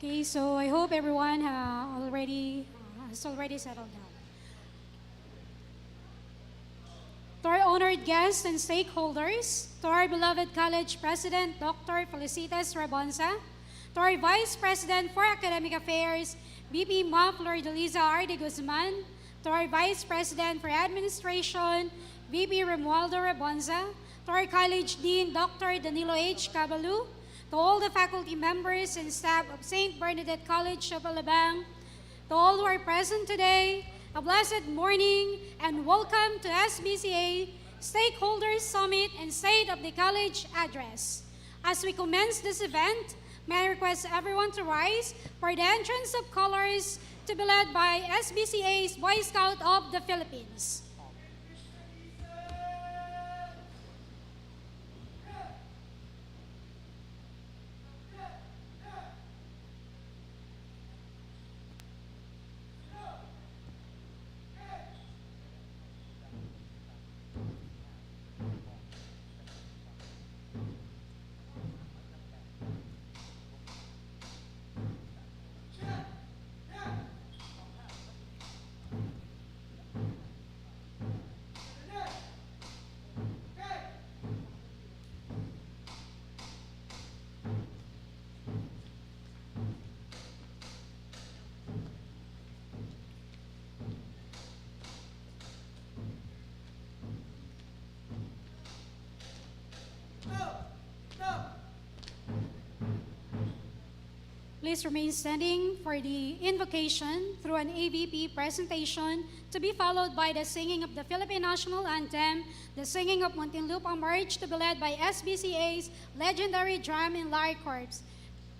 Okay, so I hope everyone has already settled down. To our honored guests and stakeholders, to our beloved college president, Dr. Felicitas Rabonza, to our vice president for academic affairs, VP Ma Flordeliza R. de Guzman, to our vice president for administration, VP Romualdo Rabonza, to our college dean, Dr. Danilo H. Cabalu, to all the faculty members and staff of St. Bernadette College of Alabang, to all who are present today, a blessed morning and welcome to SBCA Stakeholders Summit and State of the College Address. As we commence this event, may I request everyone to rise for the entrance of colors to be led by SBCA's Boy Scout of the Philippines. Please remain standing for the invocation through an AVP presentation to be followed by the singing of the Philippine National Anthem, the singing of Muntinlupa March to be led by SBCA's legendary Drum and Lyre Corps.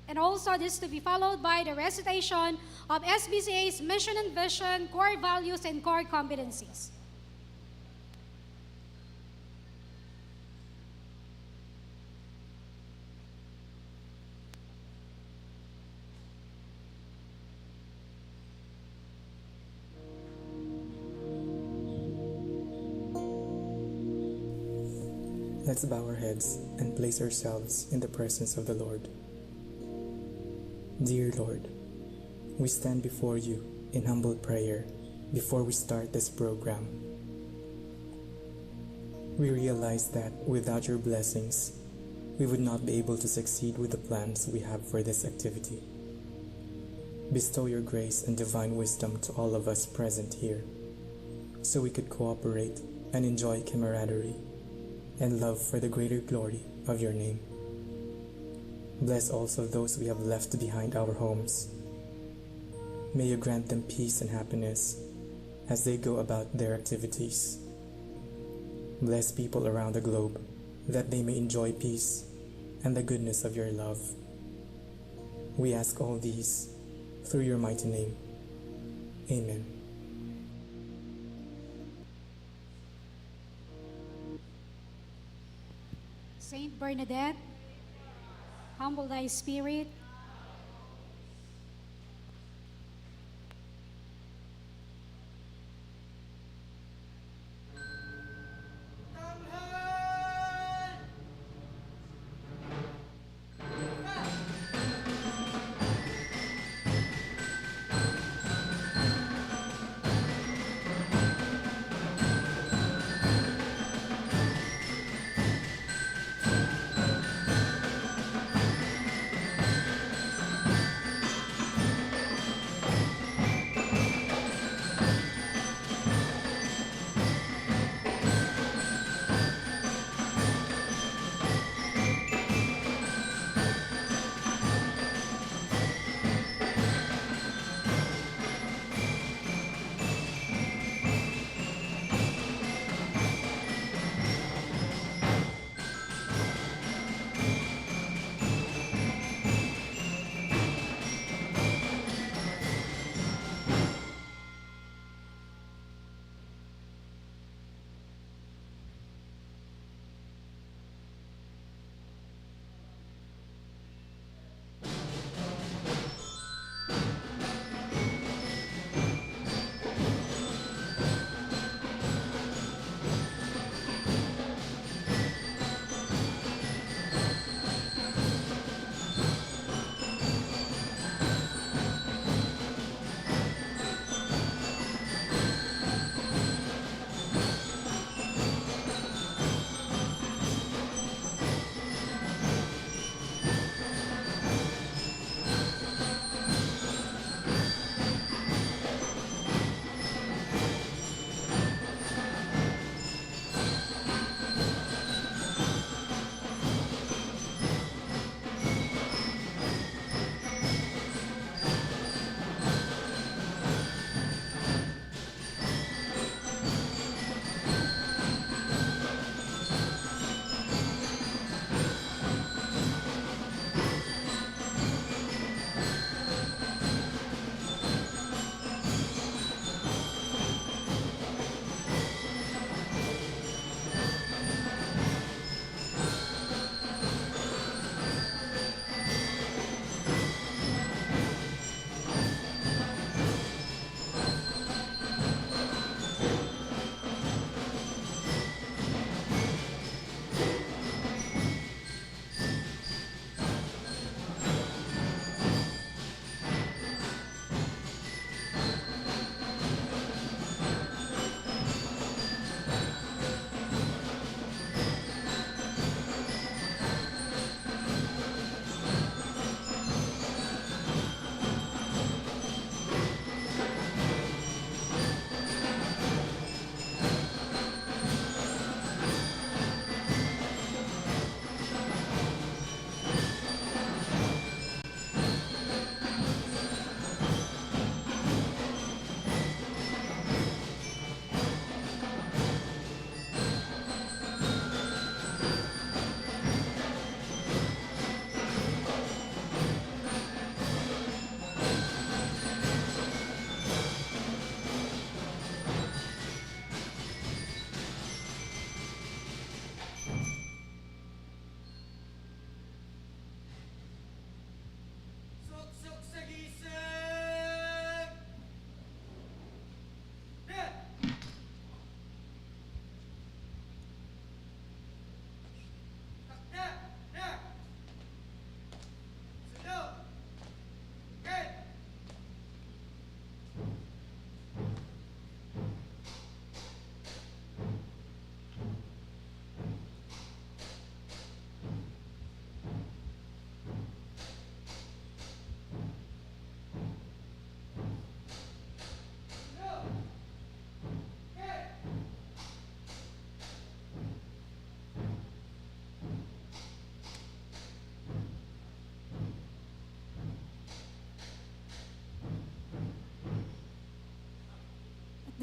And also this to be followed by the recitation of SBCA's mission and vision, core values, and core competencies. Let's bow our heads and place ourselves in the presence of the Lord. Dear Lord, we stand before you in humble prayer before we start this program. We realize that without your blessings, we would not be able to succeed with the plans we have for this activity. Bestow your grace and divine wisdom to all of us present here, so we could cooperate and enjoy camaraderie and love for the greater glory of your name. Bless also those we have left behind our homes. May you grant them peace and happiness as they go about their activities. Bless people around the globe that they may enjoy peace and the goodness of your love. We ask all these through your mighty name. Amen. Saint Bernadette, humble thy spirit.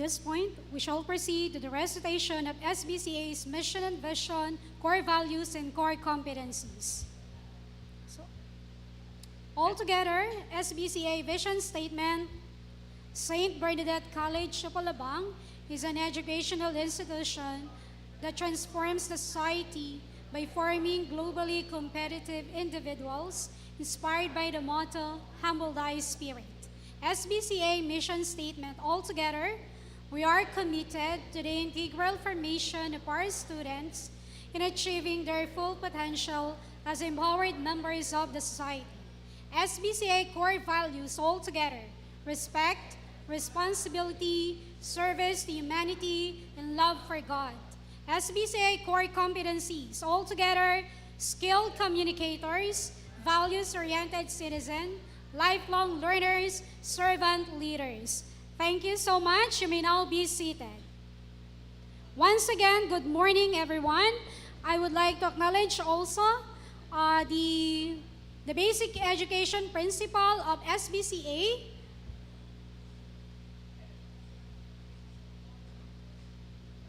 this point, we shall proceed to the recitation of SBCA's mission and vision, core values, and core competencies. So, altogether, SBCA vision statement, St. Bernadette College of Alabang is an educational institution that transforms the society by forming globally competitive individuals inspired by the motto, Humble Thy Spirit. SBCA mission statement, altogether, we are committed to the integral formation of our students in achieving their full potential as empowered members of the society. SBCA core values, altogether, respect, responsibility, service to humanity, and love for God. SBCA core competencies, altogether, skilled communicators, values-oriented citizen, lifelong learners, servant leaders. Thank you so much. You may now be seated. Once again, good morning, everyone. I would like to acknowledge also the basic education principal of SBCA,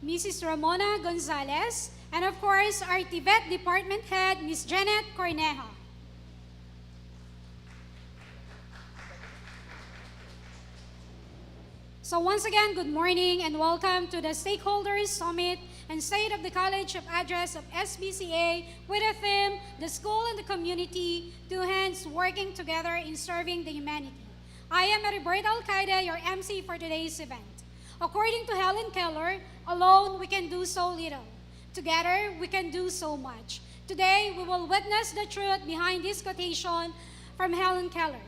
Mrs. Ramona Gonzalez, and of course, our TVET Department Head, Ms. Janet Cornejo. So once again, good morning and welcome to the Stakeholders Summit and State of the College of Address of SBCA with a theme, the school and the community, two hands working together in serving the humanity. I am Roberta Alcaide, your MC for today's event. According to Helen Keller, alone we can do so little. Together we can do so much. Today we will witness the truth behind this quotation from Helen Keller.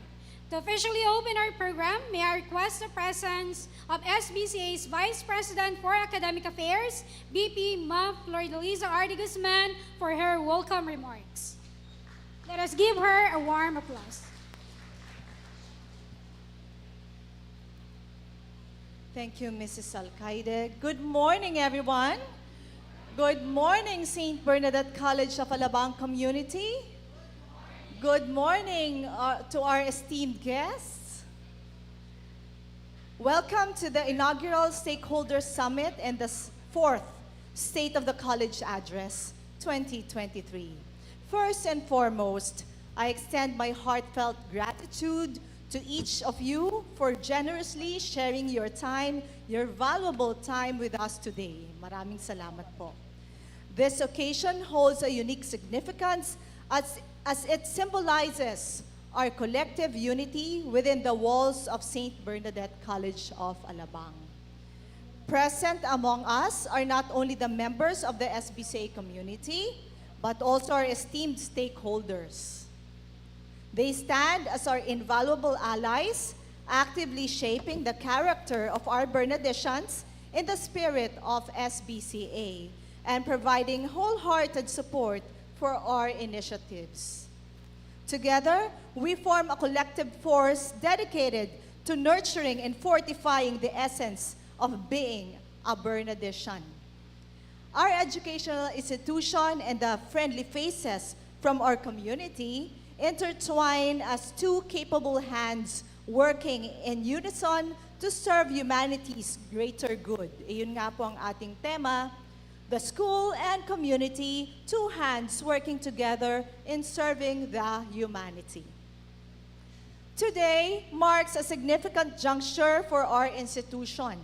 To officially open our program, may I request the presence of SBCA's Vice President for Academic Affairs, BP Ma Flordelisa Ardi Guzman, for her welcome remarks. Let us give her a warm applause. Thank you, Mrs. Alcaide. Good morning, everyone. Good morning, St. Bernadette College of Alabang community. Good morning to our esteemed guests. Welcome to the inaugural Stakeholder Summit and the fourth State of the College Address 2023. First and foremost, I extend my heartfelt gratitude to each of you for generously sharing your time, your valuable time with us today. Maraming salamat po. This occasion holds a unique significance as it symbolizes our collective unity within the walls of St. Bernadette College of Alabang. Present among us are not only the members of the SBCA community, but also our esteemed stakeholders. They stand as our invaluable allies, actively shaping the character of our Bernadettians in the spirit of SBCA and providing wholehearted support for our initiatives. Together, we form a collective force dedicated to nurturing and fortifying the essence of being a Bernadettian. Our educational institution and the friendly faces from our community intertwine as two capable hands working in unison to serve humanity's greater good. Iyon nga po ang ating tema, the school and community, two hands working together in serving the humanity. Today marks a significant juncture for our institution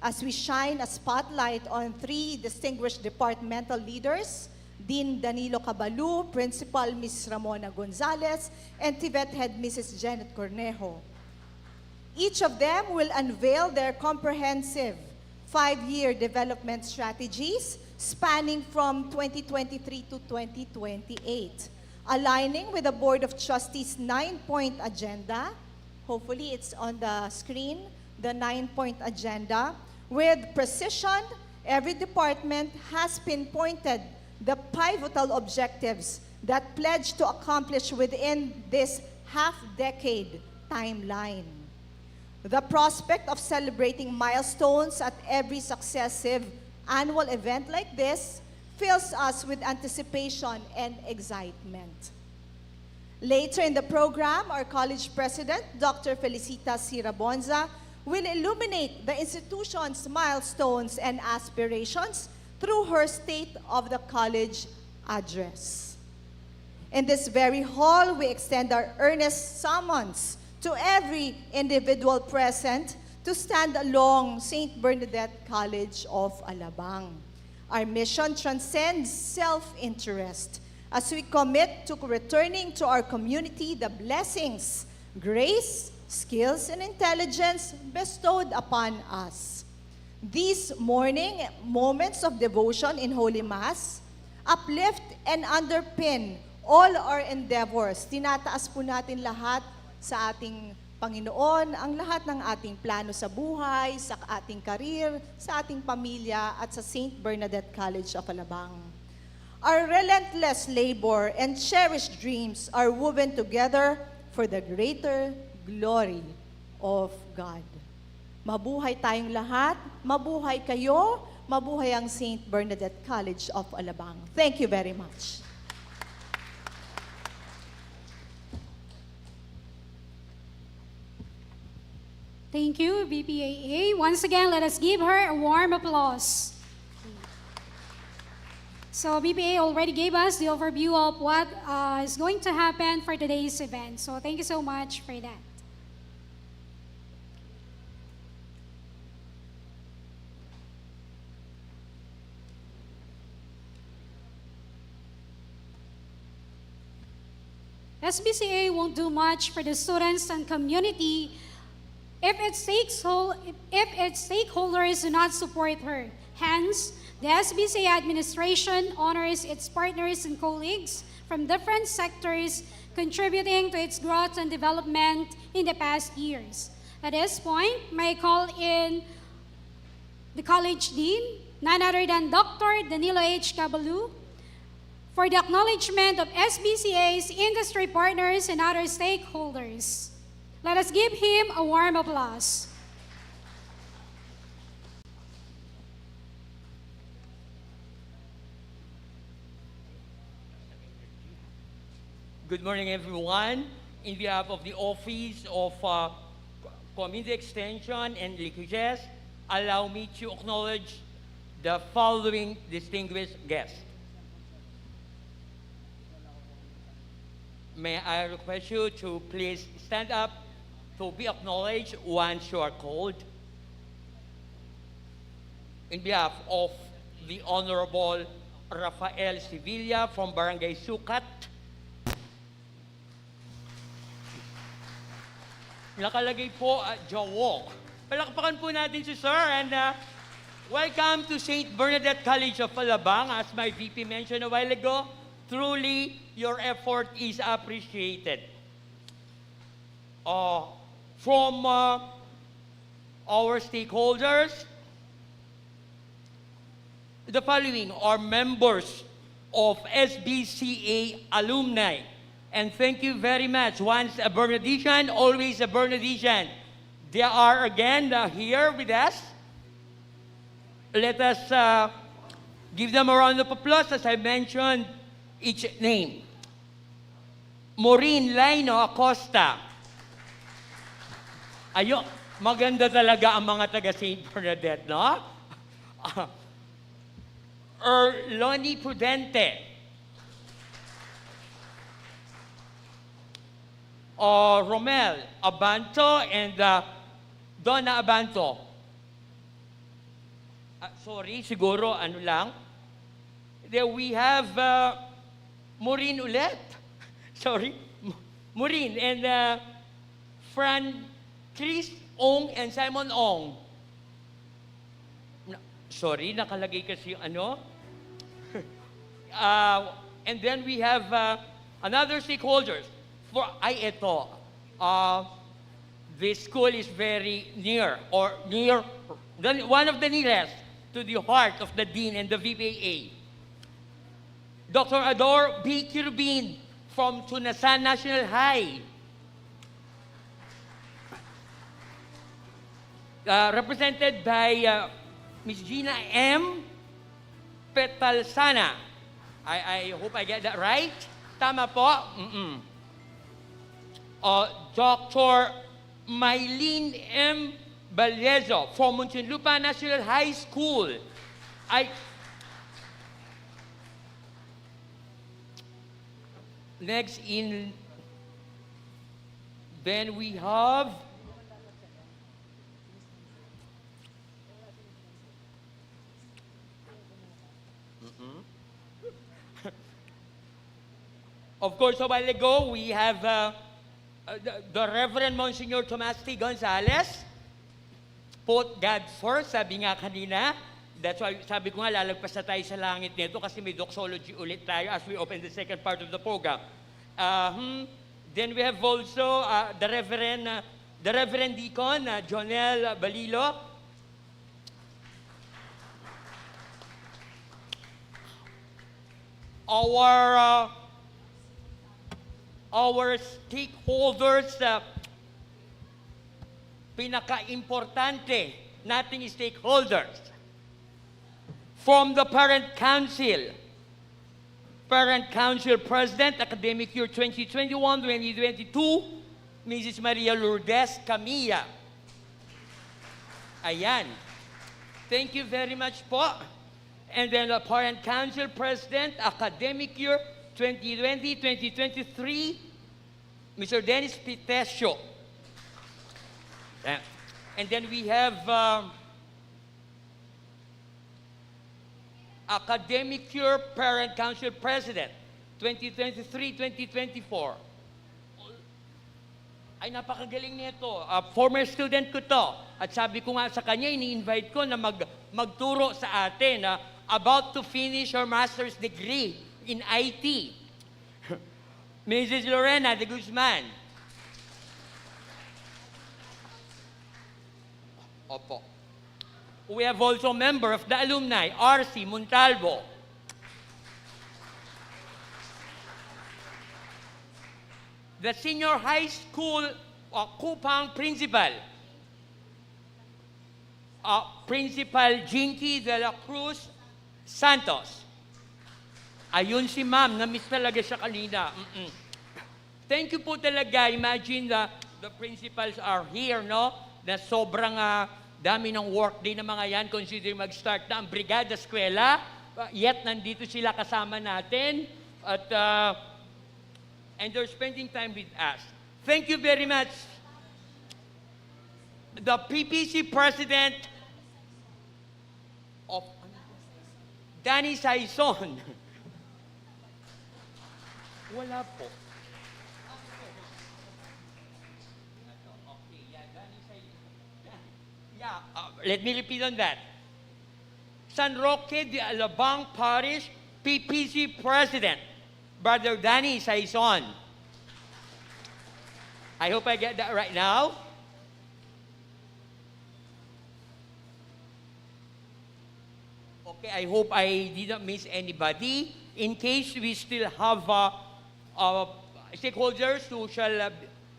as we shine a spotlight on three distinguished departmental leaders, Dean Danilo Cabalu, Principal Ms. Ramona Gonzalez, and TVET Head Mrs. Janet Cornejo. Each of them will unveil their comprehensive 5-year development strategies spanning from 2023 to 2028, aligning with the Board of Trustees' 9-point agenda. Hopefully it's on the screen, the 9-point agenda. With precision, every department has pinpointed the pivotal objectives that pledge to accomplish within this half-decade timeline. The prospect of celebrating milestones at every successive annual event like this fills us with anticipation and excitement. Later in the program, our college president, Dr. Felicitas Rabonza, will illuminate the institution's milestones and aspirations through her State of the College address. In this very hall, we extend our earnest summons to every individual present to stand along St. Bernadette College of Alabang. Our mission transcends self-interest as we commit to returning to our community the blessings, grace, skills, and intelligence bestowed upon us. These morning moments of devotion in Holy Mass uplift and underpin all our endeavors. Tinataas po natin lahat sa ating Panginoon, ang lahat ng ating plano sa buhay, sa ating karir, sa ating pamilya, at sa St. Bernadette College of Alabang. Our relentless labor and cherished dreams are woven together for the greater glory of God. Mabuhay tayong lahat, mabuhay kayo, mabuhay ang St. Bernadette College of Alabang. Thank you very much. Thank you, BPAA. Once again, let us give her a warm applause. So BPA already gave us the overview of what is going to happen for today's event. So thank you so much for that. SBCA won't do much for the students and community if its stakeholders do not support her. Hence, the SBCA administration honors its partners and colleagues from different sectors contributing to its growth and development in the past years. At this point, may I call in the College Dean, none other than Dr. Danilo H. Cabalu, for the acknowledgement of SBCA's industry partners and other stakeholders. Let us give him a warm applause. Good morning, everyone. In behalf of the Office of Community Extension and Linkages, allow me to acknowledge the following distinguished guests. May I request you to please stand up to be acknowledged once you are called. In behalf of the Honorable Rafael Sevilla from Barangay Sukat, nakalagay po Jawok. Palakpakan po natin si Sir and welcome to St. Bernadette College of Alabang. As my VP mentioned a while ago, truly your effort is appreciated. From our stakeholders, the following are members of SBCA alumni. And thank you very much. Once a Bernadician, always a Bernadician. They are again here with us. Let us give them a round of applause as I mentioned each name. Maureen Laino Acosta. Ayo, maganda talaga ang mga taga St. Bernadette, no? Lonnie Prudente. Romel Abanto and Donna Abanto. Sorry, siguro ano lang. Then we have Maureen ulit. Sorry. Maureen and Fran Chris Ong and Simon Ong. Sorry, nakalagay kasi yung ano. And then we have another stakeholders. Ito, this school is very near, one of the nearest to the heart of the Dean and the VPA. Dr. Ador B. Kirbin from Tunasan National High. Represented by Ms. Gina M. Petalsana. I hope I get that right. Tama po? Dr. Mylene M. Balyezo from Muntinlupa National High School. Next then we have of course, a while ago, we have the Reverend Monsignor Tomas T. Gonzalez. Put God first, sabi nga kanina. That's why sabi ko nga, lalagpas na tayo sa langit nito kasi may doxology ulit tayo as we open the second part of the program. Then we have also the Reverend Deacon Jonel Balilo. Our stakeholders, pinaka-importante nating stakeholders from the Parent Council President, Academic Year 2021-2022, Mrs. Maria Lourdes Camilla. Ayan. Thank you very much po. And then the Parent Council President, Academic Year 2020-2023, Mr. Dennis Pitesio. And then we have Academic Year Parent Council President, 2023-2024. Ay, napakagaling nito. Former student ko to. At sabi ko nga sa kanya, ini-invite ko na magturo sa atin. About to finish her master's degree in IT. Mrs. Lorena de Guzman. Opo. We have also a member of the alumni, R.C. Montalvo. The senior high school Kupang principal, Principal Jinky de la Cruz Santos. Ayun si ma'am, na-miss talaga siya kanina. Thank you po talaga. Imagine the principals are here, no? Na sobrang dami ng work day ng mga yan. Consider mag-start na ang brigada eskwela. Yet, nandito sila kasama natin. At, and they're spending time with us. Thank you very much. The PPC President of Danny Saison. Wala po. Let me repeat on that. San Roque de Alabang Parish PPC President, Brother Danny Saison. I hope I get that right now. Okay, I hope I didn't miss anybody. In case we still have stakeholders who shall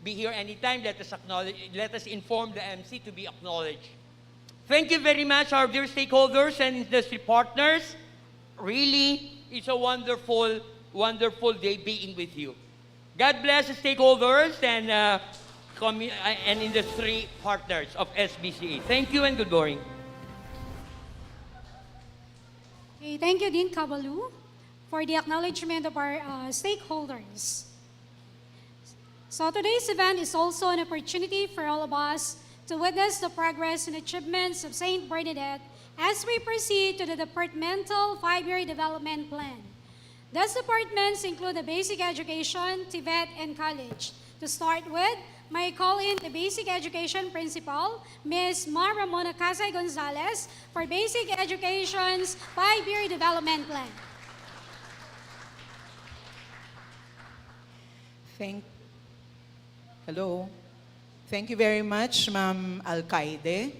be here anytime, let us inform the MC to be acknowledged. Thank you very much, our dear stakeholders and industry partners. Really, it's a wonderful, wonderful day being with you. God bless the stakeholders and industry partners of SBCA. Thank you and good morning. Okay, thank you, Dean Cabalu, for the acknowledgement of our stakeholders. So today's event is also an opportunity for all of us to witness the progress and achievements of St. Bernadette as we proceed to the departmental 5-year development plan. Those departments include the basic education, TVET, and college. To start with, may I call in the basic education principal, Ms. Ma Ramona Casay Gonzalez, for basic education's 5-year development plan. Hello. Thank you very much, Ma'am Alcaide.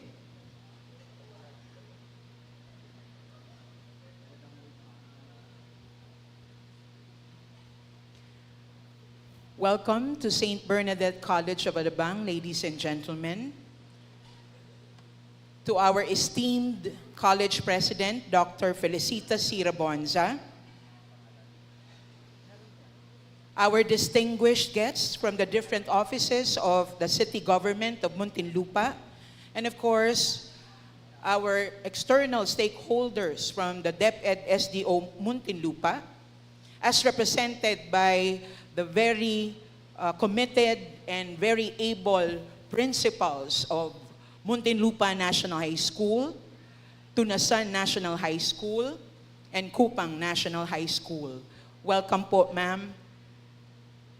Welcome to St. Bernadette College of Alabang, ladies and gentlemen. To our esteemed college president, Dr. Felicitas C. Rabonza. Our distinguished guests from the different offices of the city government of Muntinlupa, And of course, our external stakeholders from the DepEd SDO Muntinlupa, as represented by the very committed and very able principals of Muntinlupa National High School, Tunasan National High School, and Kupang National High School. Welcome po, ma'am.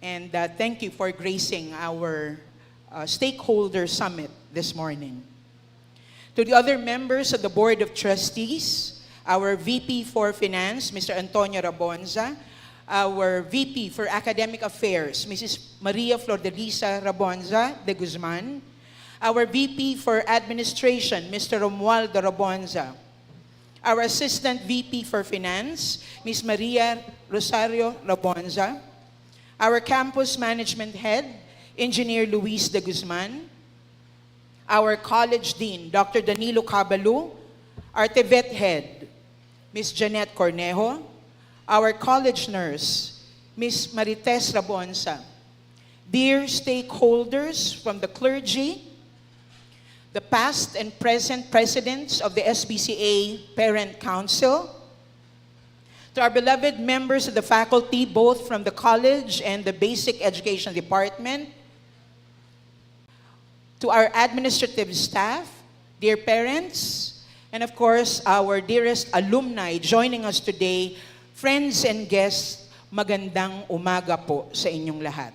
And thank you for gracing our stakeholder summit this morning. To the other members of the Board of Trustees, our VP for Finance, Mr. Antonio Rabonza, our VP for Academic Affairs, Mrs. Maria Flordelisa Rabonza de Guzman, our VP for Administration, Mr. Romualdo Rabonza, our Assistant VP for Finance, Ms. Maria Rosario Rabonza, our Campus Management Head, Engineer Luis de Guzman, our College Dean, Dr. Danilo Cabalu, our TVET Head, Ms. Jeanette Cornejo, our College Nurse, Ms. Marites Rabonza, dear stakeholders from the clergy, the past and present presidents of the SBCA Parent Council, to our beloved members of the faculty, both from the college and the Basic Education Department, to our administrative staff, dear parents, and of course, our dearest alumni joining us today, friends and guests, magandang umaga po sa inyong lahat.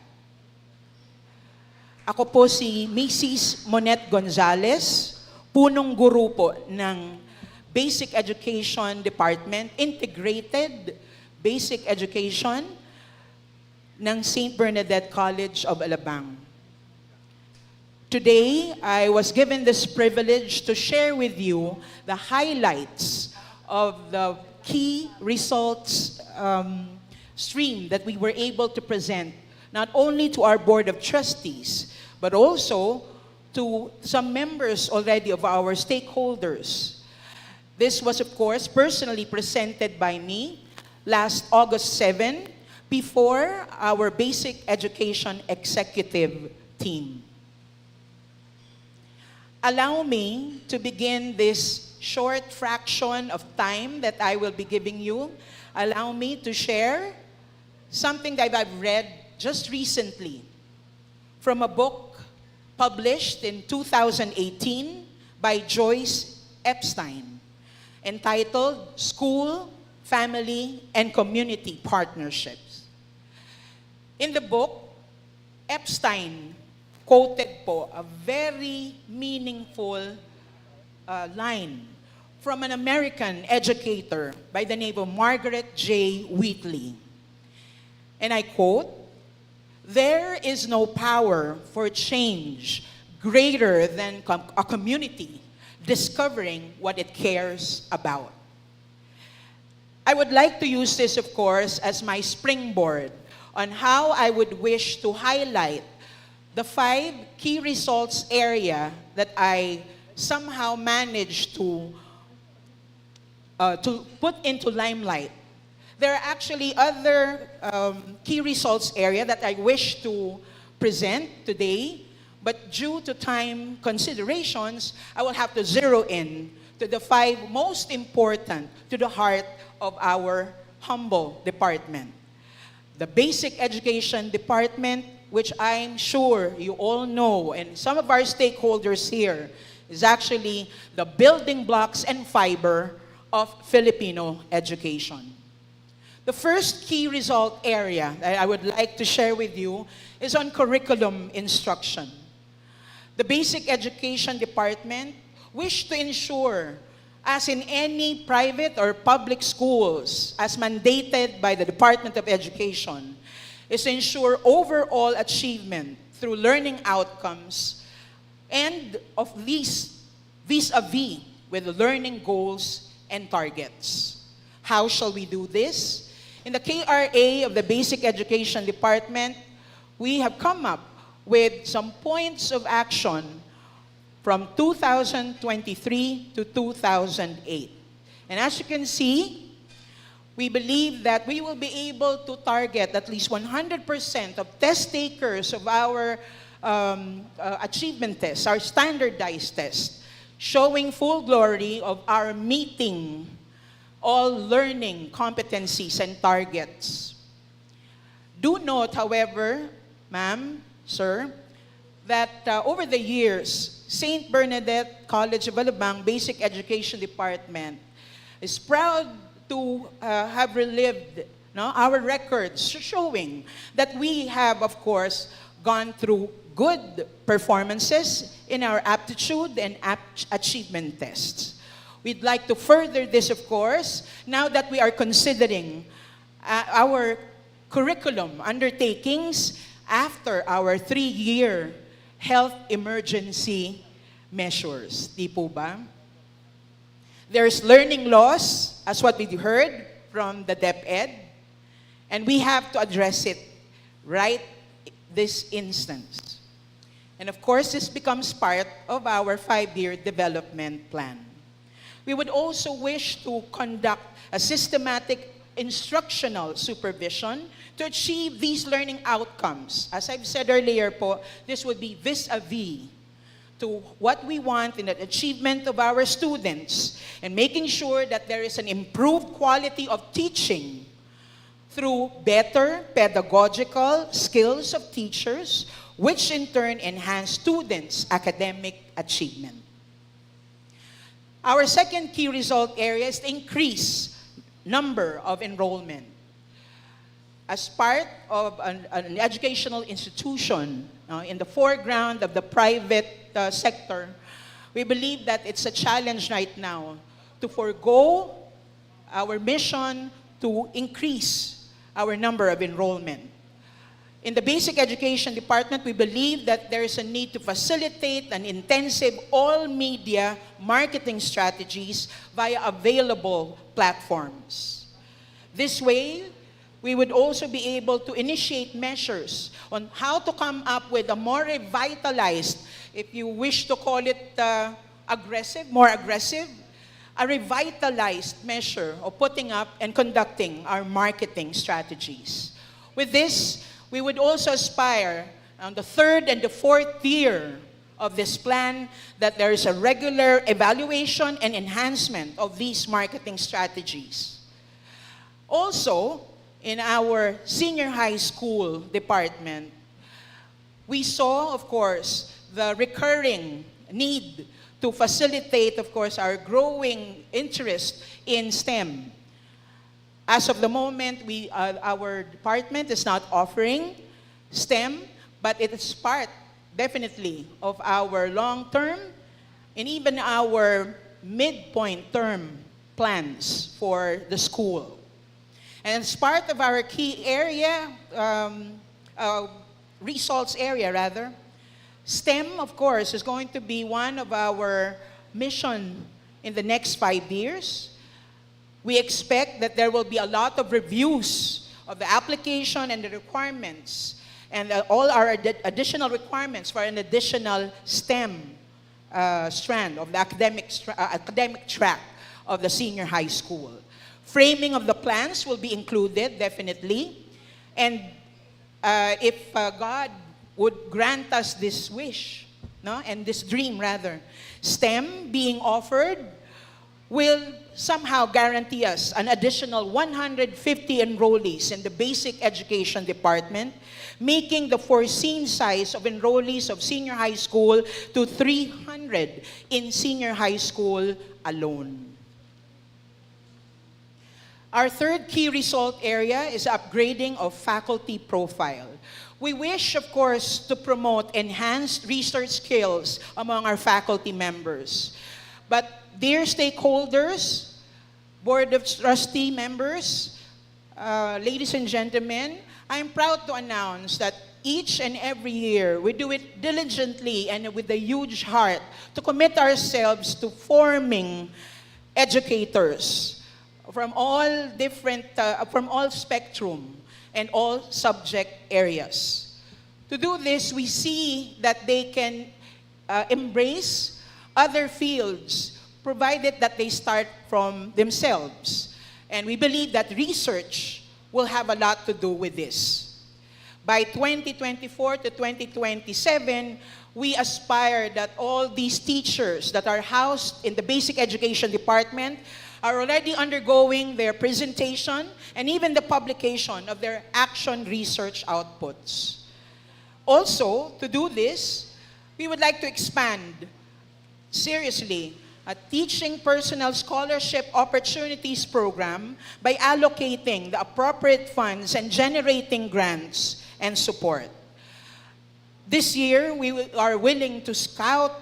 Ako po si Mrs. Monette Gonzalez, punong guro po ng Basic Education Department, Integrated Basic Education ng St. Bernadette College of Alabang. Today, I was given this privilege to share with you the highlights of the key results stream that we were able to present, not only to our Board of Trustees, but also to some members already of our stakeholders. This was, of course, personally presented by me last August 7 before our Basic Education Executive Team. Allow me to begin this short fraction of time that I will be giving you. Allow me to share something that I've read just recently from a book published in 2018 by Joyce Epstein, entitled School, Family, and Community Partnerships. In the book, Epstein quoted po a very meaningful line from an American educator by the name of Margaret J. Wheatley. And I quote, "There is no power for change greater than a community discovering what it cares about." I would like to use this, of course, as my springboard on how I would wish to highlight the 5 key results area that I somehow managed to put into limelight. There are actually other key results area that I wish to present today, but due to time considerations, I will have to zero in to the 5 most important to the heart of our humble department. The Basic Education Department, which I'm sure you all know, and some of our stakeholders here, is actually the building blocks and fiber of Filipino education. The first key result area that I would like to share with you is on curriculum instruction. The Basic Education Department wished to ensure, as in any private or public schools, as mandated by the Department of Education, is to ensure overall achievement through learning outcomes and of these vis-a-vis with the learning goals and targets. How shall we do this? In the KRA of the Basic Education Department, we have come up with some points of action from 2023 to 2008. And as you can see, we believe that we will be able to target at least 100% of test takers of our achievement tests, our standardized tests, showing full glory of our meeting all learning competencies and targets. Do note, however, ma'am, sir, that over the years, St. Bernadette College of Alabang Basic Education Department is proud to have relived our records showing that we have, of course, gone through good performances in our aptitude and achievement tests. We'd like to further this, of course, now that we are considering our curriculum undertakings after our 3-year health emergency measures. Di po ba? There's learning loss, as what we heard from the DepEd, and we have to address it right this instance. And of course, this becomes part of our 5-year development plan. We would also wish to conduct a systematic instructional supervision to achieve these learning outcomes. As I've said earlier po, this would be vis-a-vis to what we want in the achievement of our students and making sure that there is an improved quality of teaching through better pedagogical skills of teachers, which in turn enhance students' academic achievement. Our second key result area is to increase number of enrollment. As part of an educational institution in the foreground of the private sector, we believe that it's a challenge right now to forego our mission to increase our number of enrollment. In the basic education department, we believe that there is a need to facilitate an intensive all-media marketing strategies via available platforms. This way, we would also be able to initiate measures on how to come up with a more revitalized, if you wish to call it more aggressive, a revitalized measure of putting up and conducting our marketing strategies. With this, we would also aspire on the 3rd and the 4th year of this plan that there is a regular evaluation and enhancement of these marketing strategies. Also, in our senior high school department, we saw, of course, the recurring need to facilitate, of course, our growing interest in STEM. As of the moment, our department is not offering STEM, but it is part, definitely, of our long-term and even our midpoint term plans for the school. And as part of our key area, results area rather, STEM, of course, is going to be one of our mission in the next 5 years. We expect that there will be a lot of reviews of the application and the requirements and all our additional requirements for an additional STEM strand of the academic track of the senior high school. Framing of the plans will be included, definitely. And if God would grant us this wish, and this dream rather, STEM being offered will somehow guarantee us an additional 150 enrollees in the basic education department, making the foreseen size of enrollees of senior high school to 300 in senior high school alone. Our third key result area is upgrading of faculty profile. We wish, of course, to promote enhanced research skills among our faculty members. But dear stakeholders, Board of Trustee members, ladies and gentlemen, I am proud to announce that each and every year we do it diligently and with a huge heart to commit ourselves to forming educators from all different, from all spectrum and all subject areas. To do this, we see that they can embrace other fields, provided that they start from themselves. And we believe that research will have a lot to do with this. By 2024 to 2027, we aspire that all these teachers that are housed in the basic education department are already undergoing their presentation and even the publication of their action research outputs. Also, to do this, we would like to expand seriously a teaching personnel scholarship opportunities program by allocating the appropriate funds and generating grants and support. This year, we are willing to scout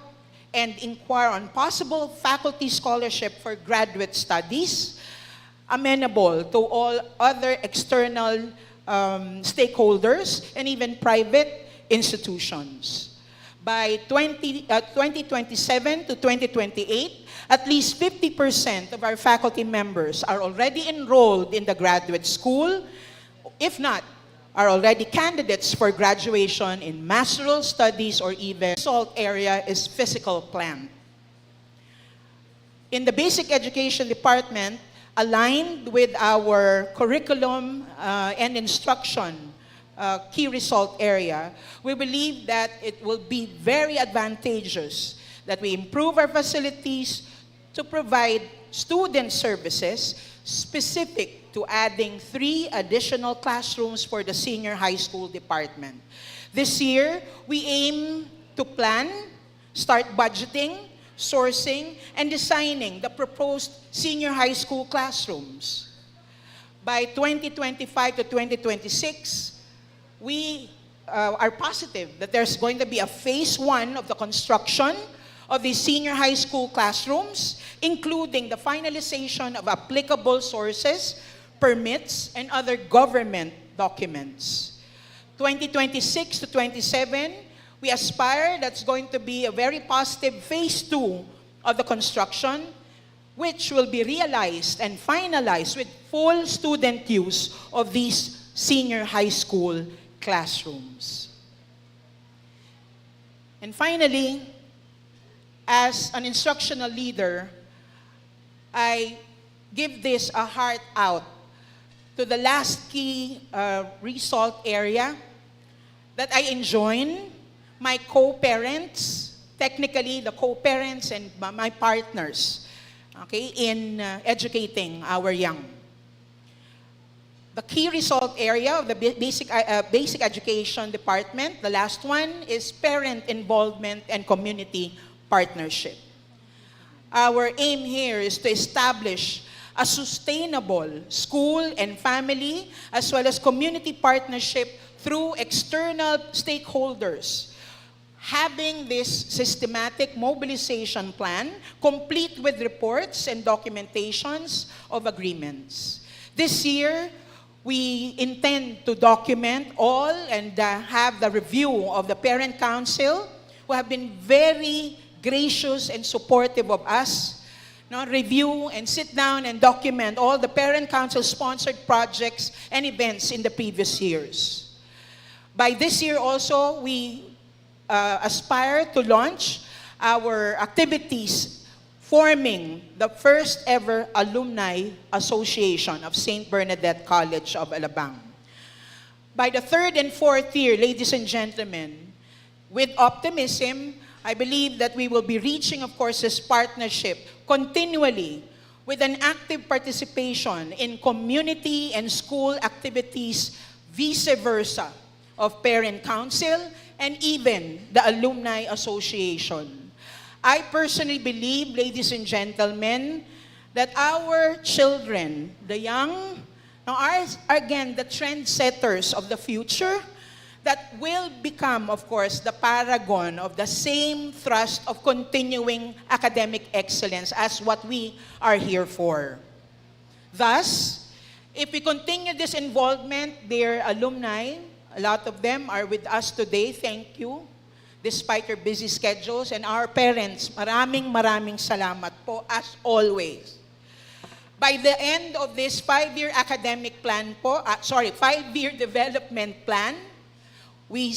and inquire on possible faculty scholarship for graduate studies, amenable to all other external stakeholders and even private institutions. By 2027 to 2028, at least 50% of our faculty members are already enrolled in the graduate school. If not, are already candidates for graduation in master's studies or even result area is physical plant. In the basic education department, aligned with our curriculum and instruction key result area, we believe that it will be very advantageous that we improve our facilities to provide student services specific to adding 3 additional classrooms for the senior high school department. This year, we aim to plan, start budgeting, sourcing, and designing the proposed senior high school classrooms. By 2025 to 2026, we are positive that there's going to be a phase 1 of the construction of the senior high school classrooms, including the finalization of applicable sources, permits, and other government documents. 2026 to 27, we aspire that's going to be a very positive phase 2 of the construction, which will be realized and finalized with full student use of these senior high school classrooms. And finally, as an instructional leader, I give this a heart out to the last key result area that I enjoin my co-parents, technically the co-parents and my partners, okay, in educating our young. The key result area of the basic education department, the last one, is parent involvement and community partnership. Our aim here is to establish a sustainable school and family as well as community partnership through external stakeholders, having this systematic mobilization plan complete with reports and documentations of agreements. This year, we intend to document all and have the review of the Parent Council, who have been very gracious and supportive of us. Now, review and sit down and document all the Parent Council-sponsored projects and events in the previous years. By this year also, we aspire to launch our activities forming the first ever Alumni Association of St. Bernadette College of Alabang. By the 3rd and 4th year, ladies and gentlemen, with optimism, I believe that we will be reaching, of course, this partnership continually with an active participation in community and school activities, vice versa, of Parent Council and even the Alumni Association. I personally believe, ladies and gentlemen, that our children, the young, are again the trendsetters of the future that will become, of course, the paragon of the same thrust of continuing academic excellence as what we are here for. Thus, if we continue this involvement, dear alumni, a lot of them are with us today. Thank you. Despite your busy schedules, and our parents, maraming salamat po as always. By the end of this 5-year academic plan po, 5-year development plan, we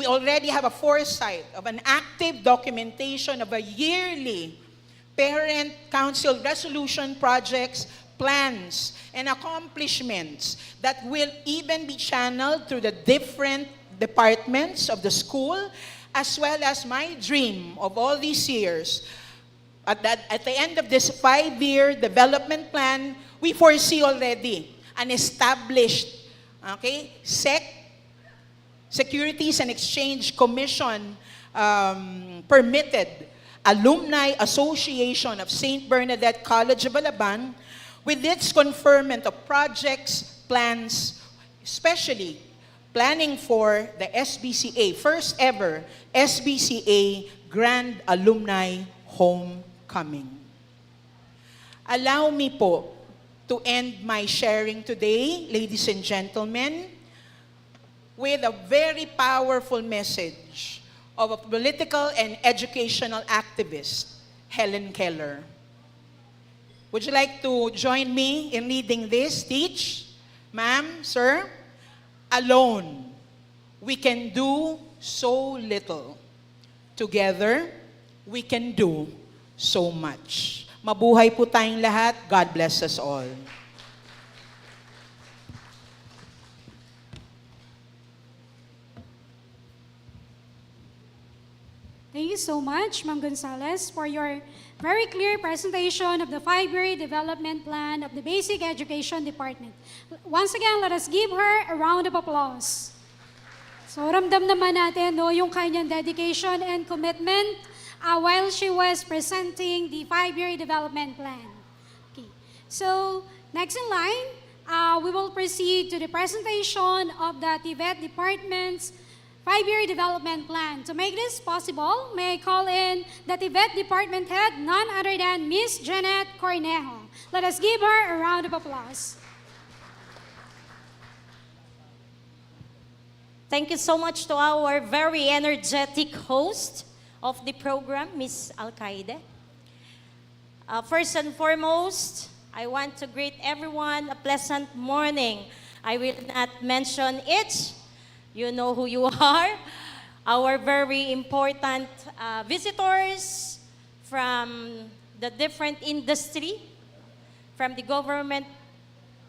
already have a foresight of an active documentation of a yearly Parent Council resolution projects, plans, and accomplishments that will even be channeled through the different departments of the school, as well as my dream of all these years. At the end of this 5-year development plan, we foresee already an established, Securities and Exchange Commission permitted Alumni Association of St. Bernadette College of Alabang, with its conferment of projects, plans, especially planning for the SBCA, first ever SBCA Grand Alumni Homecoming. Allow me po to end my sharing today, ladies and gentlemen, with a very powerful message of a political and educational activist, Helen Keller. Would you like to join me in reading this? Teach? Ma'am, sir? Alone, we can do so little. Together, we can do so much. Mabuhay po tayong lahat. God bless us all. Thank you so much, Ma'am Gonzalez, for your very clear presentation of the 5-year development plan of the Basic Education Department. Once again, let us give her a round of applause. So ramdam naman natin yung kanyang dedication and commitment while she was presenting the 5-year development plan. Okay. So next in line, we will proceed to the presentation of the TVET Department's 5-year development plan. To make this possible, may I call in the TVET Department Head, none other than Miss Jeanette Cornejo. Let us give her a round of applause. Thank you so much to our very energetic host of the program, Miss Alcaide. First and foremost, I want to greet everyone a pleasant morning. I will not mention it. You know who you are. Our very important visitors from the different industry, from the government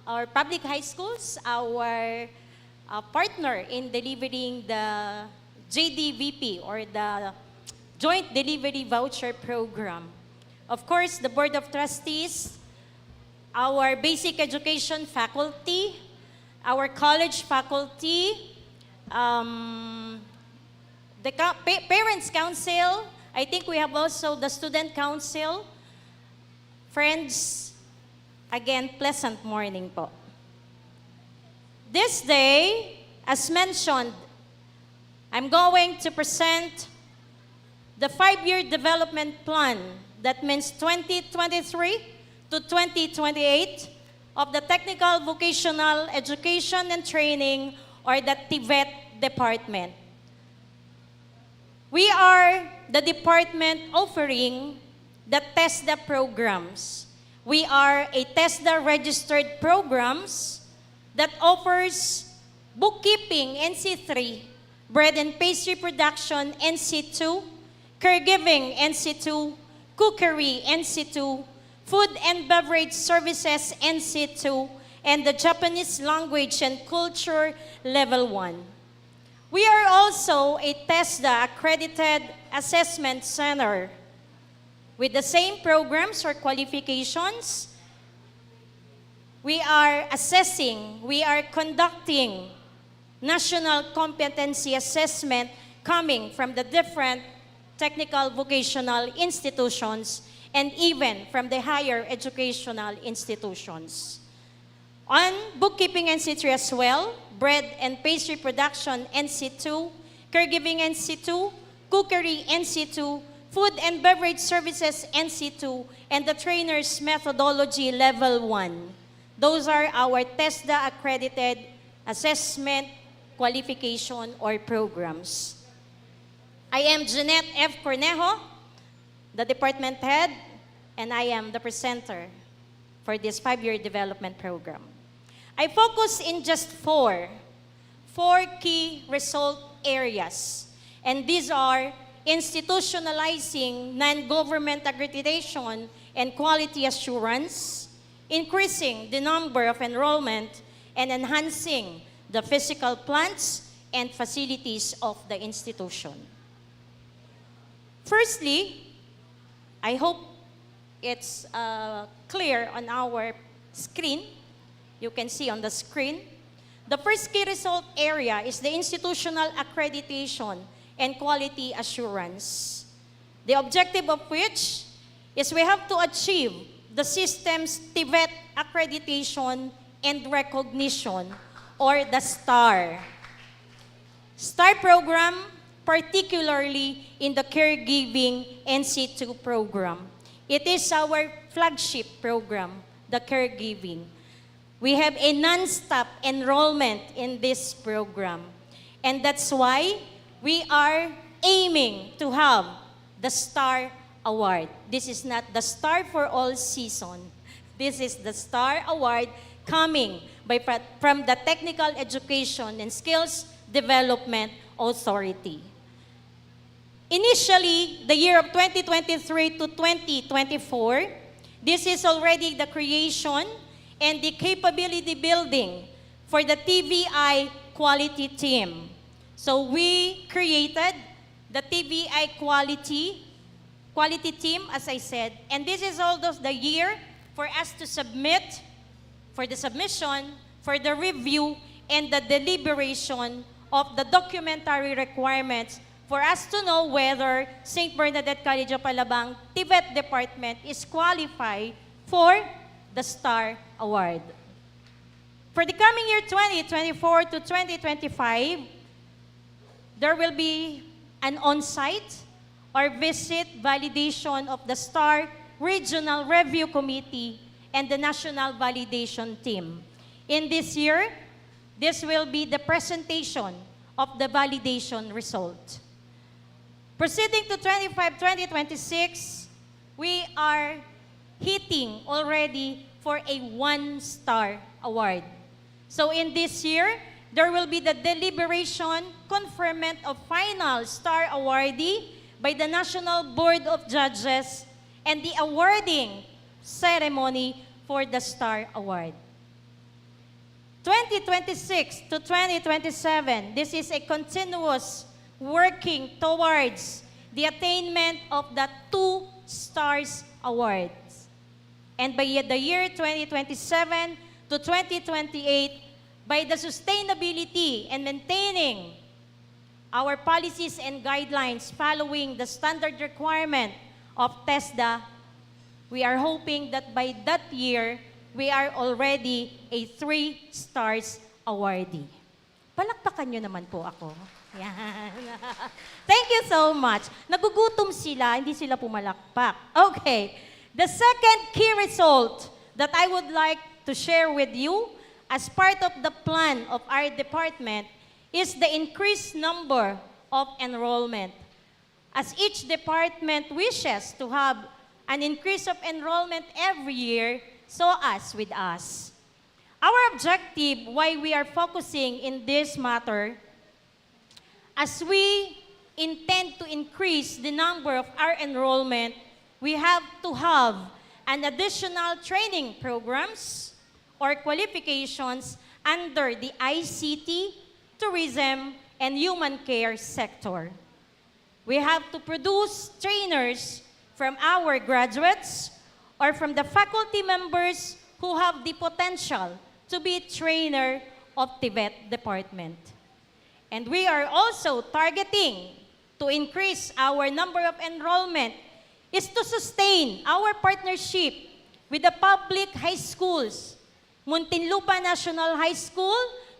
or public high schools, our partner in delivering the JDVP or the Joint Delivery Voucher Program. Of course, the Board of Trustees, our basic education faculty, our college faculty, the Parents Council, I think we have also the Student Council. Friends, again, pleasant morning po. This day, as mentioned, I'm going to present the 5-year development plan that means 2023 to 2028 of the Technical Vocational Education and Training or the TVET department. We are the department offering the TESDA programs. We are a TESDA registered programs that offers bookkeeping, NC3, bread and pastry production, NC2, caregiving, NC2, cookery, NC2, food and beverage services, NC2, and the Japanese language and culture level 1. We are also a TESDA accredited assessment center with the same programs or qualifications. We are assessing, we are conducting national competency assessment coming from the different technical vocational institutions and even from the higher educational institutions. On bookkeeping NC3 as well, bread and pastry production NC2, caregiving NC2, cookery NC2, food and beverage services NC2, and the trainer's methodology level 1. Those are our TESDA accredited assessment, qualification, or programs. I am Jeanette F. Cornejo, the department head, and I am the presenter for this 5-year development program. I focus in just four key result areas, and these are institutionalizing non-government accreditation and quality assurance, increasing the number of enrollment, and enhancing the physical plants and facilities of the institution. Firstly, I hope it's clear on our screen. You can see on the screen. The first key result area is the institutional accreditation and quality assurance. The objective of which is we have to achieve the system's TVET accreditation and recognition, or the STAR. STAR program, particularly in the caregiving NC2 program. It is our flagship program, the caregiving. We have a non-stop enrollment in this program. And that's why we are aiming to have the STAR Award. This is not the STAR for all season. This is the STAR Award coming from the Technical Education and Skills Development Authority. Initially, the year of 2023 to 2024, this is already the creation and the capability building for the TVI quality team. So we created the TVI quality team, as I said, and this is also the year for us to submit, for the submission, for the review, and the deliberation of the documentary requirements for us to know whether St. Bernadette College of Alabang TVET department is qualified for the STAR Award. For the coming year 2024 to 2025, there will be an on-site or visit validation of the STAR Regional Review Committee and the National Validation Team. In this year, this will be the presentation of the validation result. Proceeding to 2026, we are hitting already for a 1-star award. So in this year, there will be the deliberation, conferment of final star awardee by the National Board of Judges and the awarding ceremony for the Star Award. 2026 to 2027, this is a continuous working towards the attainment of the 2 Stars Awards. And by the year 2027 to 2028, by the sustainability and maintaining our policies and guidelines following the standard requirement of TESDA, we are hoping that by that year, we are already a 3 stars awardee. Palakpakan nyo naman po ako. Yan. Thank you so much. Nagugutom sila, hindi sila pumalakpak. Okay. The second key result that I would like to share with you as part of the plan of our department is the increased number of enrollment. As each department wishes to have an increase of enrollment every year, so as with us. Our objective, why we are focusing in this matter, as we intend to increase the number of our enrollment, we have to have an additional training programs or qualifications under the ICT, tourism, and human care sector. We have to produce trainers from our graduates or from the faculty members who have the potential to be trainer of TVET department. And we are also targeting to increase our number of enrollment is to sustain our partnership with the public high schools, Muntinlupa National High School,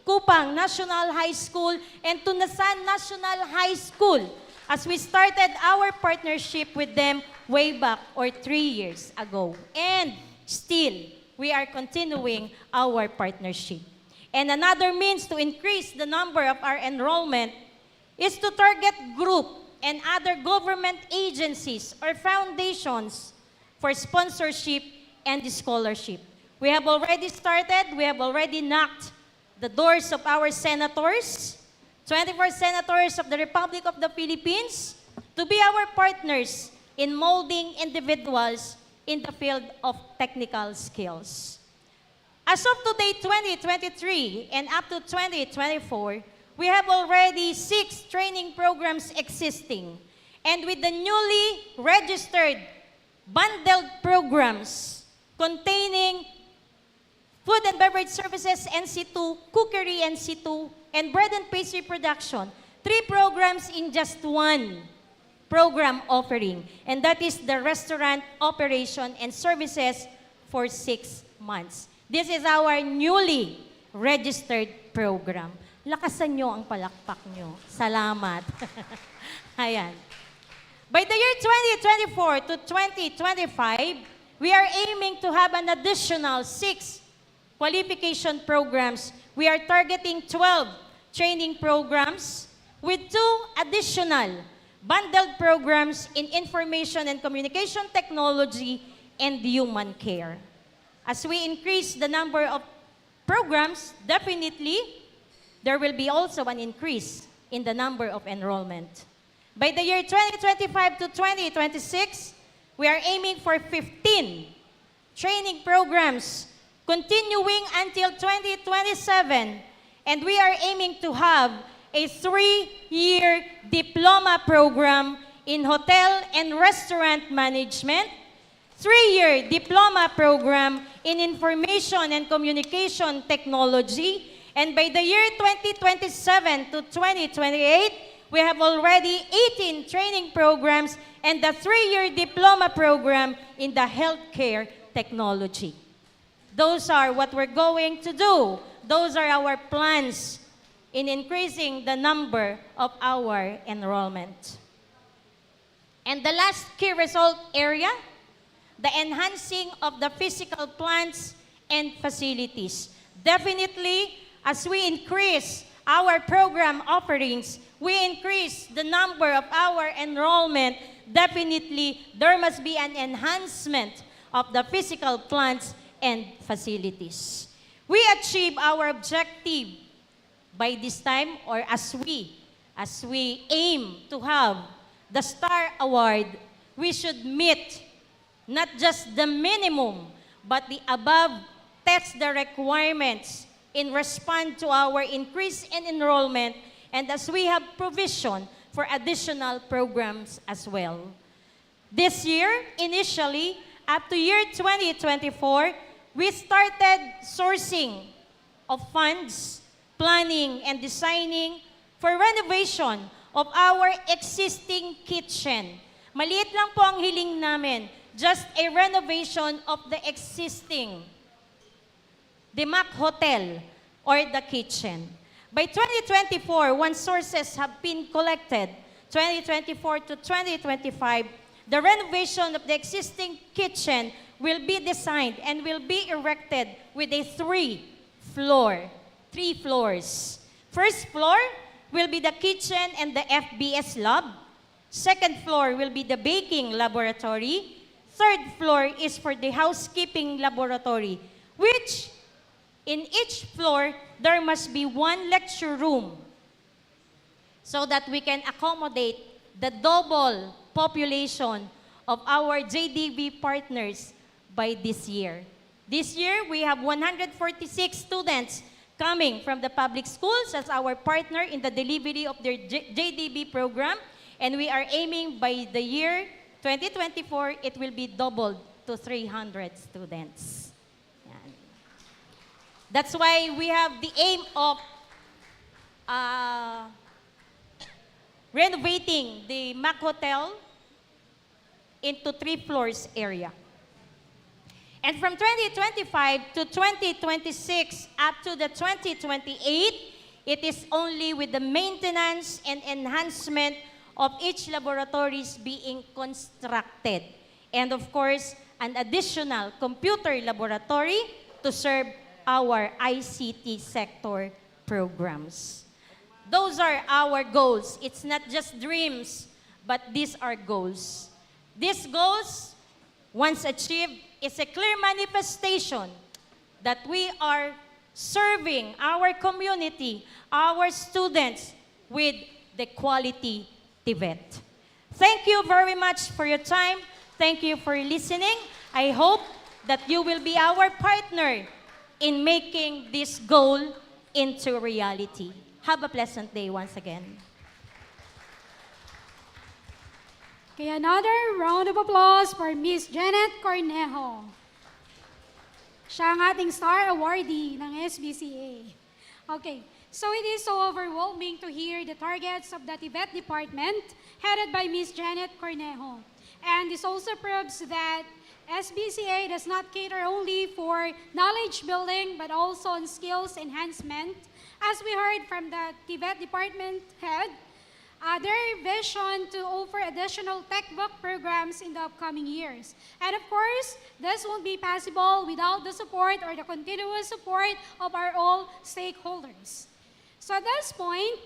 Kupang National High School, and Tunasan National High School, as we started our partnership with them way back or 3 years ago. And still, we are continuing our partnership. And another means to increase the number of our enrollment is to target group and other government agencies or foundations for sponsorship and scholarship. We have already started, we have already knocked the doors of our senators, 24 senators of the Republic of the Philippines, to be our partners in molding individuals in the field of technical skills. As of today, 2023, and up to 2024, we have already 6 training programs existing. And with the newly registered bundled programs containing food and beverage services NC2, cookery NC2, and bread and pastry production, 3 programs in just 1 program offering. And that is the restaurant operation and services for 6 months. This is our newly registered program. Lakasan nyo ang palakpak nyo. Salamat. Ayan. By the year 2024 to 2025, we are aiming to have an additional 6 qualification programs. We are targeting 12 training programs with 2 additional bundled programs in information and communication technology and human care. As we increase the number of programs, definitely there will be also an increase in the number of enrollment. By the year 2025 to 2026, we are aiming for 15 training programs continuing until 2027, and we are aiming to have a 3-year diploma program in hotel and restaurant management, 3-year diploma program in information and communication technology, and by the year 2027 to 2028, we have already 18 training programs and the 3-year diploma program in the healthcare technology. Those are what we're going to do. Those are our plans in increasing the number of our enrollment. And the last key result area, the enhancing of the physical plants and facilities. Definitely, as we increase our program offerings, we increase the number of our enrollment, definitely there must be an enhancement of the physical plants and facilities. We achieve our objective by this time, or as we aim to have the STAR Award, we should meet not just the minimum, but the above test the requirements in response to our increase in enrollment, and as we have provision for additional programs as well. This year, initially, up to year 2024, we started sourcing of funds, planning, and designing for renovation of our existing kitchen. Maliit lang po ang hiling namin, just a renovation of the existing Mac Hotel or the kitchen. By 2024, once sources have been collected, 2024 to 2025, the renovation of the existing kitchen will be designed and will be erected with a 3 floors. First floor will be the kitchen and the FBS lab. Second floor will be the baking laboratory. Third floor is for the housekeeping laboratory, which in each floor, there must be 1 lecture room so that we can accommodate the double population of our JDB partners by this year. This year, we have 146 students coming from the public schools as our partner in the delivery of their JDB program, and we are aiming by the year 2024, it will be doubled to 300 students. Yan. That's why we have the aim of renovating the Mac Hotel into 3 floors area. And from 2025 to 2026 up to the 2028, it is only with the maintenance and enhancement of each laboratories being constructed. And of course, an additional computer laboratory to serve our ICT sector programs. Those are our goals. It's not just dreams, but these are goals. These goals, once achieved, is a clear manifestation that we are serving our community, our students, with the quality TVET. Thank you very much for your time. Thank you for listening. I hope that you will be our partner in making this goal into reality. Have a pleasant day once again. Okay, another round of applause for Miss Janet Cornejo. Siya ang ating star awardee ng SBCA. Okay, so it is so overwhelming to hear the targets of the Tibet department headed by Miss Janet Cornejo. And this also proves that SBCA does not cater only for knowledge building but also on skills enhancement. As we heard from the Tibet department head, their vision to offer additional textbook programs in the upcoming years. And of course, this won't be possible without the support or the continuous support of our all stakeholders. So at this point,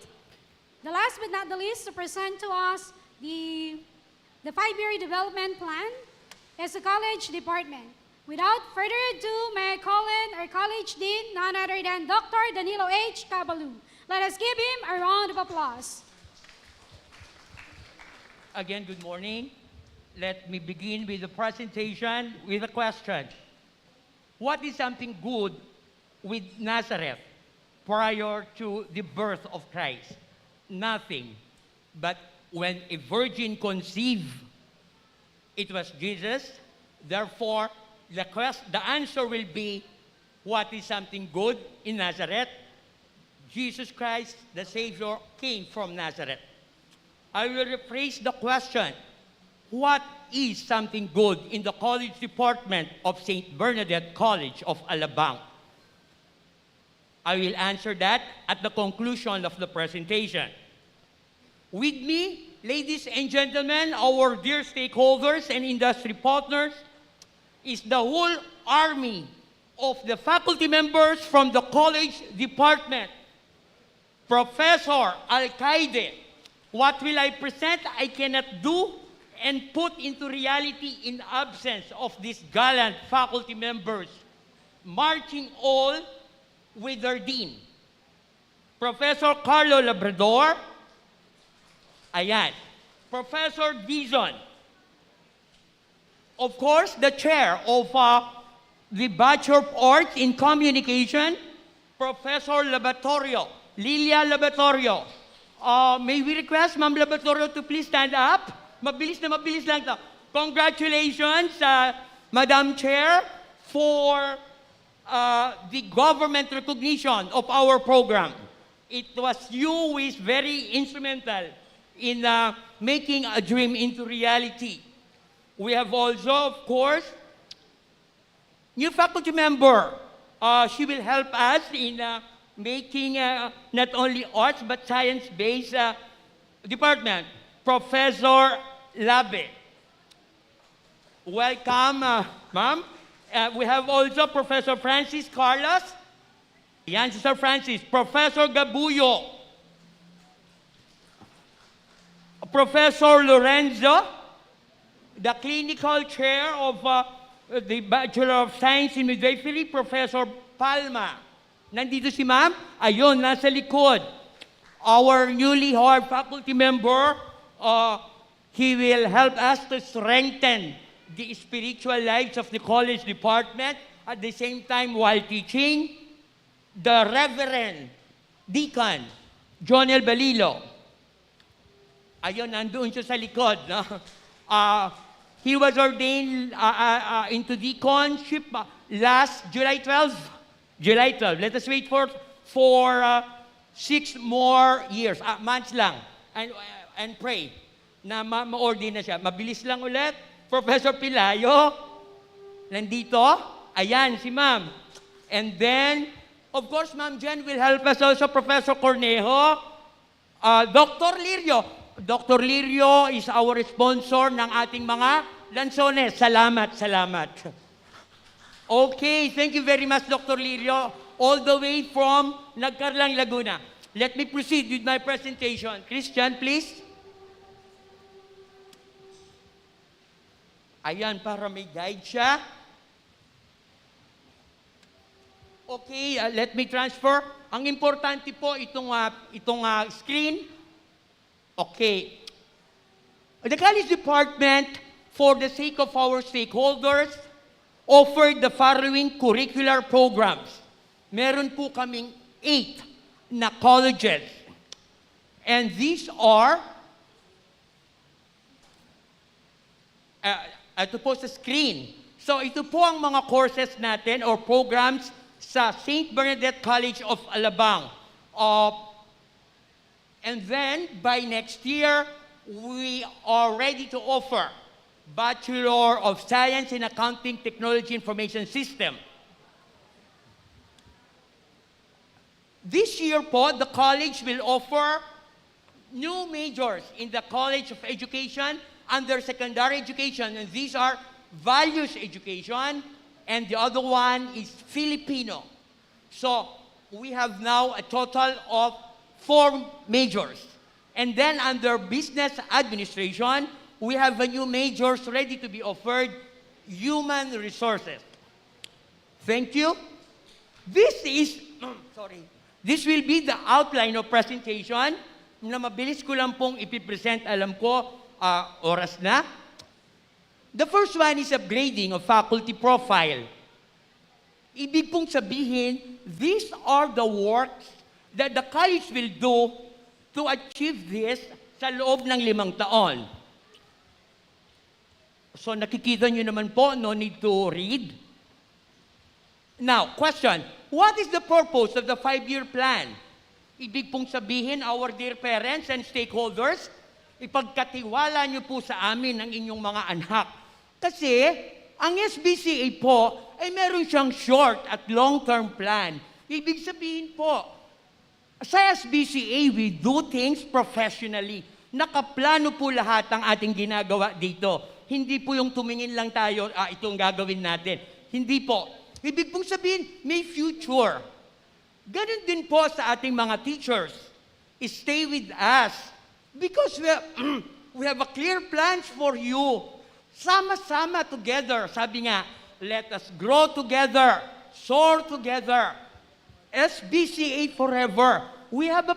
the last but not the least to present to us the 5-year development plan is the college department. Without further ado, may I call in our college dean, none other than Dr. Danilo H. Cabalu. Let us give him a round of applause. Again, good morning. Let me begin with the presentation with a question. What is something good with Nazareth prior to the birth of Christ? Nothing. But when a virgin conceived, it was Jesus. Therefore, the answer will be, what is something good in Nazareth? Jesus Christ, the Savior, came from Nazareth. I will rephrase the question. What is something good in the college department of St. Bernadette College of Alabang? I will answer that at the conclusion of the presentation. With me, ladies and gentlemen, our dear stakeholders and industry partners, is the whole army of the faculty members from the college department. Professor Alcaide, what will I present? I cannot do and put into reality in absence of these gallant faculty members, marching all with their dean. Professor Carlo Labrador, ayan. Professor Dizon, of course, the chair of the Bachelor of Arts in Communication, Professor Laboratorio, Lilia Laboratorio. May we request Ma'am Laboratorio to please stand up? Mabilis lang to. Congratulations, Madam Chair, for the government recognition of our program. It was you who is very instrumental in making a dream into reality. We have also, of course, new faculty member. She will help us in making not only arts but science-based department, Professor Labe. Welcome, ma'am. We have also Professor Francis Carlos. Yan, Sir Francis. Professor Gabuyo. Professor Lorenzo, the clinical chair of the Bachelor of Science in Midwifery, Professor Palma. Nandito si ma'am? Ayun, nasa likod. Our newly hired faculty member, he will help us to strengthen the spiritual lives of the college department at the same time while teaching. The Reverend Deacon Jonel Balilo. Ayun, nandoon siya sa likod. No? He was ordained into deaconship last July 12. July 12. Let us wait for 6 more years, months lang, and pray na ma-ordain na siya. Mabilis lang ulit. Professor Pilayo, nandito. Ayan, si ma'am. And then, of course, Ma'am Jen will help us also, Professor Cornejo. Dr. Lirio. Dr. Lirio is our sponsor ng ating mga lansones. Salamat, salamat. Okay, thank you very much, Dr. Lirio, all the way from Nagcarlang, Laguna. Let me proceed with my presentation. Christian, please. Ayan, para may guide siya. Okay, let me transfer. Ang importante po, itong screen. Okay. The college department, for the sake of our stakeholders, offered the following curricular programs. meron po kaming 8 na colleges. And these are, ito po sa screen. So ito po ang mga courses natin or programs sa St. Bernadette College of Alabang. And then, by next year, we are ready to offer Bachelor of Science in Accounting Technology Information System. This year po, the college will offer new majors in the College of Education under secondary education, and these are values education, and the other one is Filipino. So, we have now a total of 4 majors. And then under business administration, we have a new majors ready to be offered, human resources. Thank you. This is, this will be the outline of presentation na mabilis ko lang pong ipipresent. Alam ko, oras na. The first one is upgrading of faculty profile. Ibig pong sabihin, these are the works that the college will do to achieve this sa loob ng 5 taon. So nakikita nyo naman po, no need to read. Now, question, what is the purpose of the 5-year plan? Ibig pong sabihin, our dear parents and stakeholders, ipagkatiwala nyo po sa amin ang inyong mga anak. Kasi, ang SBCA po, ay meron siyang short at long-term plan. Ibig sabihin po, sa SBCA, we do things professionally. Nakaplano po lahat ang ating ginagawa dito. Hindi po yung tumingin lang tayo, itong gagawin natin. Hindi po. Ibig pong sabihin, may future. Ganon din po sa ating mga teachers. Stay with us. Because we have a clear plans for you. Sama-sama together. Sabi nga, let us grow together, soar together. SBCA forever. We have a